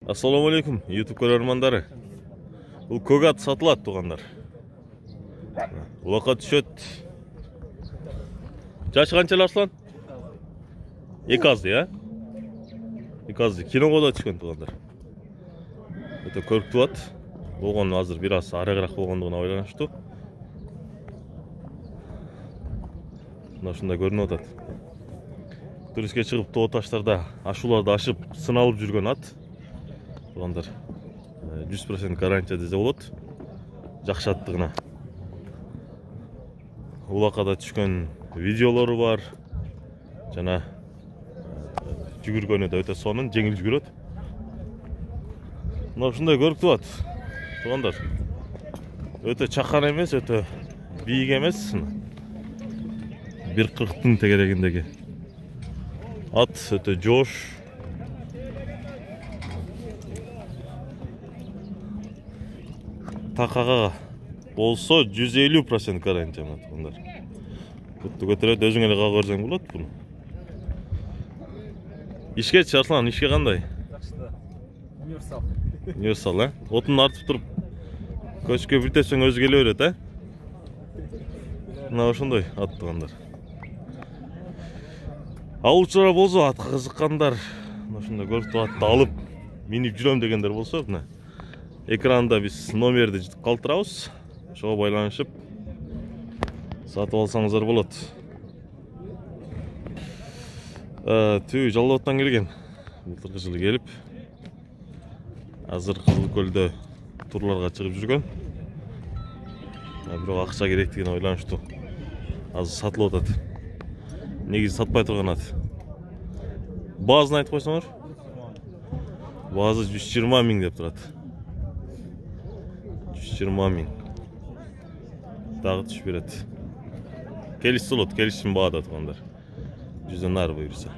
Assalamu alaikum, YouTube көрермандары. Бұл көк ат сатылады, туғандар. Улаққа түшет. Жашы қанша Арслан? 2 азды, я? 2 азды. Киноға да түшкен, туғандар. Өте көрікті ат. Оған азыр біраз арығырақ болғандығына ойланышты. Шында көрініп отады. Туристке шығып тоғы таштарда ашуларды ашып сыналып жүрген ат. Туғандар 100% гарантия десе болады. Жақсы аттығына. Улақада түшкен видеолары бар. Жана жүгіргені де өте сонын, жеңіл жүгіреді. Шындай көрікті ат. Туғандар өте чақан емес, өте биік емес. 1.40-тың тегерегіндегі ат өте жош. Тақаға болса 150% гарантия ма, туғандар. Күтті көтереді, өзің әлі қаға көрсең болады бұны. Ишке Арслан, ишке қандай? Универсал. Универсал, ә? Отын артып тұрып, көшке біртесің өзі келе өрет, ә? Мына ошындай ат, туғандар. Ауылшылар болса, атқа қызыққандар, ошындай көрікті атты алып, минип жүрем дегендер болса, экранда біз номерді қалтырамыз, шоға байланышып сатып алсаңыздар болады. Түй Жалауаттан келген, былтырғы жылы келіп, азыр Қызылкөлде турларға шығып жүрген. Бірақ ақша керектігін ойланышты. Азыр сатылып отады. Негізі сатпай тұрған ат. Базын айтып қойсаңдар? Базы 120 мың деп тұрады. 120 мың. Дағы түш береді. Келіс сұлыт, келісшін бағада тұғандар. 100-ден ары бұйырса.